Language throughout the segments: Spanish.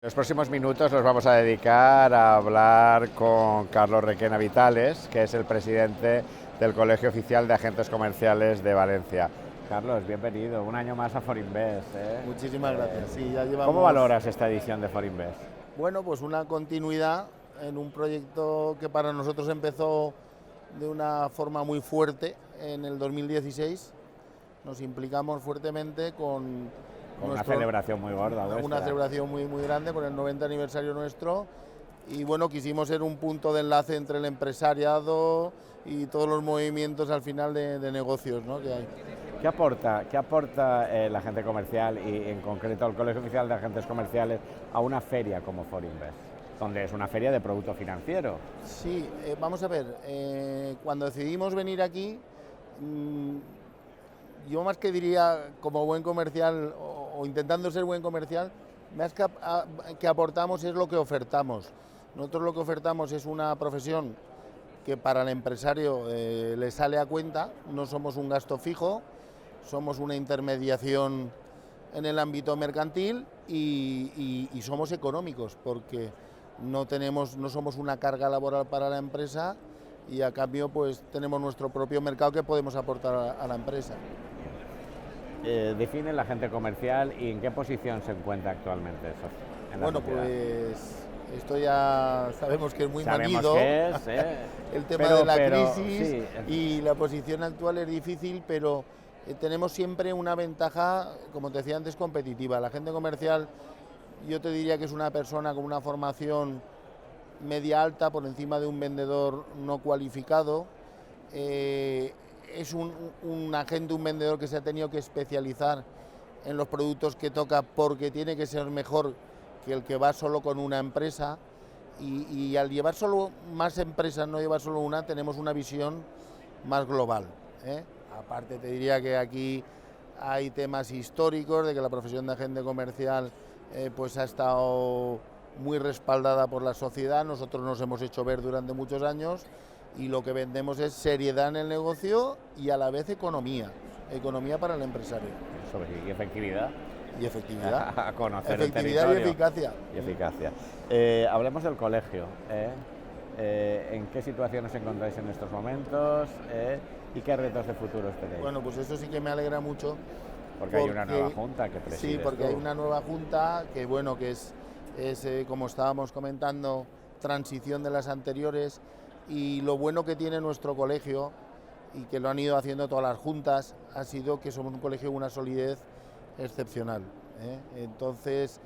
Los próximos minutos los vamos a dedicar a hablar con Carlos Requena Vitales, que es el presidente del Colegio Oficial de Agentes Comerciales de Valencia. Carlos, bienvenido, un año más a Forinvest. Muchísimas gracias. Sí, ya llevamos... ¿Cómo valoras esta edición de Forinvest? Bueno, pues una continuidad en un proyecto que para nosotros empezó de una forma muy fuerte en el 2016. Nos implicamos fuertemente con una celebración muy gorda. Una celebración muy grande con el 90 aniversario nuestro. Y bueno, quisimos ser un punto de enlace entre el empresariado y todos los movimientos al final de negocios, ¿no?, que hay. ¿Qué aporta el agente comercial y en concreto el Colegio Oficial de Agentes Comerciales a una feria como Forinvest, donde es una feria de producto financiero? Sí, vamos a ver, cuando decidimos venir aquí, yo más que diría como buen comercial o intentando ser buen comercial, más que aportamos es lo que ofertamos. Nosotros lo que ofertamos es una profesión que para el empresario le sale a cuenta, no somos un gasto fijo, somos una intermediación en el ámbito mercantil y somos económicos porque no somos una carga laboral para la empresa y a cambio pues tenemos nuestro propio mercado que podemos aportar a la empresa. Define el agente comercial y en qué posición se encuentra actualmente eso. Bueno, pues esto ya sabemos que es muy manido, el tema de la crisis, sí. Y la posición actual es difícil, pero tenemos siempre una ventaja, como te decía antes, competitiva. La agente comercial, yo te diría que es una persona con una formación media alta por encima de un vendedor no cualificado. Es un agente, un vendedor que se ha tenido que especializar en los productos que toca porque tiene que ser mejor que el que va solo con una empresa y al llevar solo más empresas, no llevar solo una, tenemos una visión más global, ¿eh? Aparte te diría que aquí hay temas históricos de que la profesión de agente comercial pues ha estado muy respaldada por la sociedad, nosotros nos hemos hecho ver durante muchos años y lo que vendemos es seriedad en el negocio y a la vez economía para el empresario. ¿Y efectividad? Y efectividad. A conocer efectividad el territorio. Y eficacia. Hablemos del colegio. ¿En qué situación os encontráis en estos momentos? ¿Y qué retos de futuro tenéis? Bueno, pues eso sí que me alegra mucho. Porque hay una nueva junta que preside. Sí, porque hay una nueva junta que, bueno, que es como estábamos comentando, transición de las anteriores. Y lo bueno que tiene nuestro colegio, y que lo han ido haciendo todas las juntas, ha sido que somos un colegio con una solidez excepcional, ¿eh? Entonces,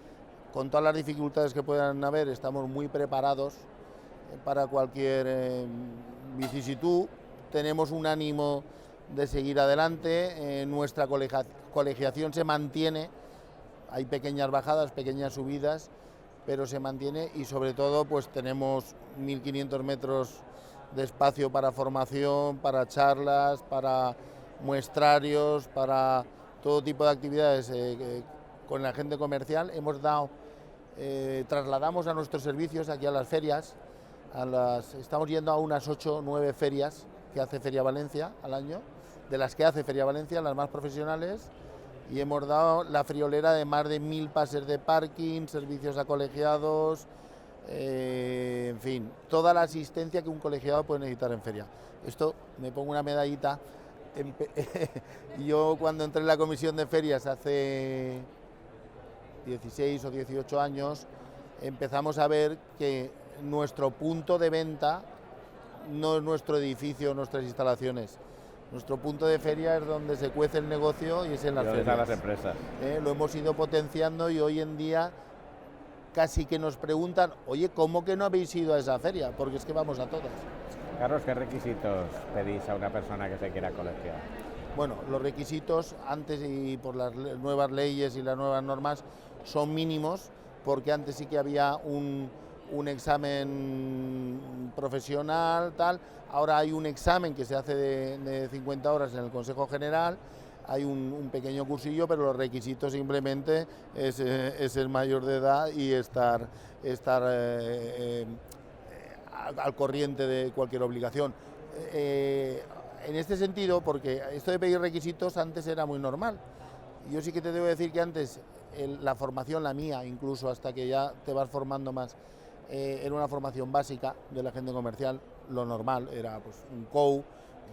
con todas las dificultades que puedan haber, estamos muy preparados para cualquier vicisitud. Tenemos un ánimo de seguir adelante, nuestra colegiación se mantiene, hay pequeñas bajadas, pequeñas subidas, pero se mantiene y sobre todo pues tenemos 1.500 metros de espacio para formación, para charlas, para muestrarios, para todo tipo de actividades con el agente comercial. Trasladamos a nuestros servicios aquí a las ferias, estamos yendo a unas 8 o 9 ferias que hace Feria Valencia al año, de las que hace Feria Valencia, las más profesionales, y hemos dado la friolera de más de 1.000 pases de parking, servicios a colegiados, en fin, toda la asistencia que un colegiado puede necesitar en feria. Esto me pongo una medallita. Yo cuando entré en la comisión de ferias hace 16 o 18 años, empezamos a ver que nuestro punto de venta no es nuestro edificio, nuestras instalaciones. Nuestro punto de feria es donde se cuece el negocio y es en las ferias. Las empresas. Lo hemos ido potenciando y hoy en día casi que nos preguntan, oye, ¿cómo que no habéis ido a esa feria? Porque es que vamos a todas. Carlos, ¿qué requisitos pedís a una persona que se quiera colegiar? Bueno, los requisitos antes y por las nuevas leyes y las nuevas normas son mínimos, porque antes sí que había un examen profesional, tal. Ahora hay un examen que se hace de 50 horas en el Consejo General. Hay un pequeño cursillo, pero los requisitos simplemente es ser mayor de edad y estar al corriente de cualquier obligación. En este sentido, porque esto de pedir requisitos antes era muy normal. Yo sí que te debo decir que antes la formación, la mía incluso, hasta que ya te vas formando más, era una formación básica del agente comercial, lo normal, era pues un COU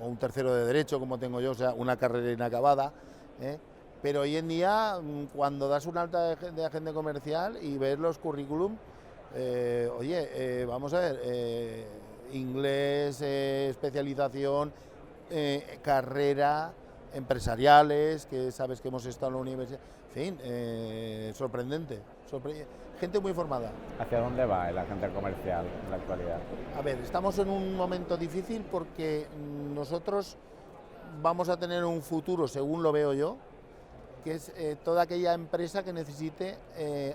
o un tercero de Derecho, como tengo yo, o sea, una carrera inacabada, pero hoy en día, cuando das un alta de agente comercial y ves los currículum, vamos a ver, inglés, especialización, carrera, empresariales, que sabes que hemos estado en la universidad, en fin, sorprendente, gente muy formada. ¿Hacia dónde va el agente comercial en la actualidad? A ver, estamos en un momento difícil porque nosotros vamos a tener un futuro, según lo veo yo, que es toda aquella empresa que necesite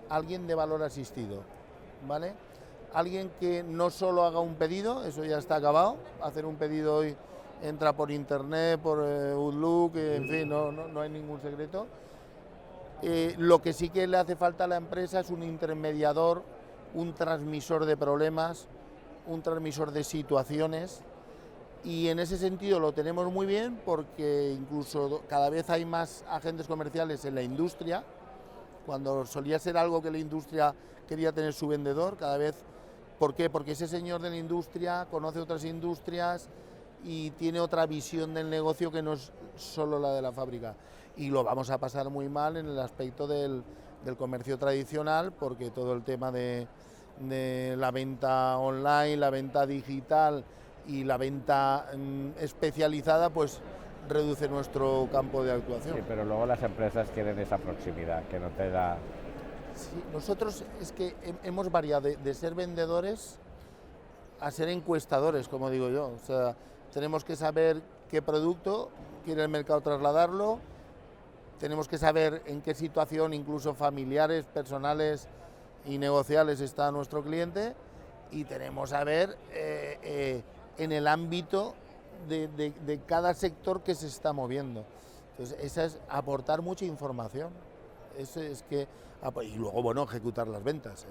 alguien de valor asistido, ¿vale? Alguien que no solo haga un pedido, eso ya está acabado, hacer un pedido hoy entra por internet, por Outlook, en fin, no hay ningún secreto. Lo que sí que le hace falta a la empresa es un intermediador, un transmisor de problemas, un transmisor de situaciones, y en ese sentido lo tenemos muy bien porque incluso cada vez hay más agentes comerciales en la industria. Cuando solía ser algo que la industria quería tener su vendedor, cada vez. ¿Por qué? Porque ese señor de la industria conoce otras industrias y tiene otra visión del negocio que no es solo la de la fábrica. Y lo vamos a pasar muy mal en el aspecto del comercio tradicional, porque todo el tema de la venta online, la venta digital y la venta especializada, pues reduce nuestro campo de actuación. Sí, pero luego las empresas quieren esa proximidad, que no te da... Sí, nosotros es que hemos variado de ser vendedores a ser encuestadores, como digo yo. O sea, tenemos que saber qué producto quiere el mercado trasladarlo, tenemos que saber en qué situación, incluso familiares, personales y negociales, está nuestro cliente, y tenemos que saber en el ámbito de cada sector que se está moviendo. Entonces, esa es aportar mucha información. Y luego, bueno, ejecutar las ventas.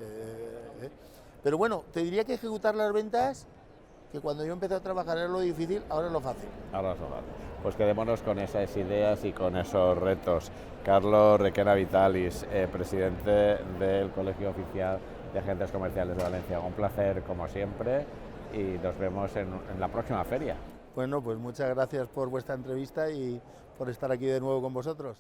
Pero bueno, te diría que ejecutar las ventas, que cuando yo empecé a trabajar era lo difícil, ahora es lo fácil. Ahora es lo fácil. Pues quedémonos con esas ideas y con esos retos. Carlos Requena Vitalis, presidente del Colegio Oficial de Agentes Comerciales de Valencia. Un placer, como siempre, y nos vemos en la próxima feria. Bueno, pues muchas gracias por vuestra entrevista y por estar aquí de nuevo con vosotros.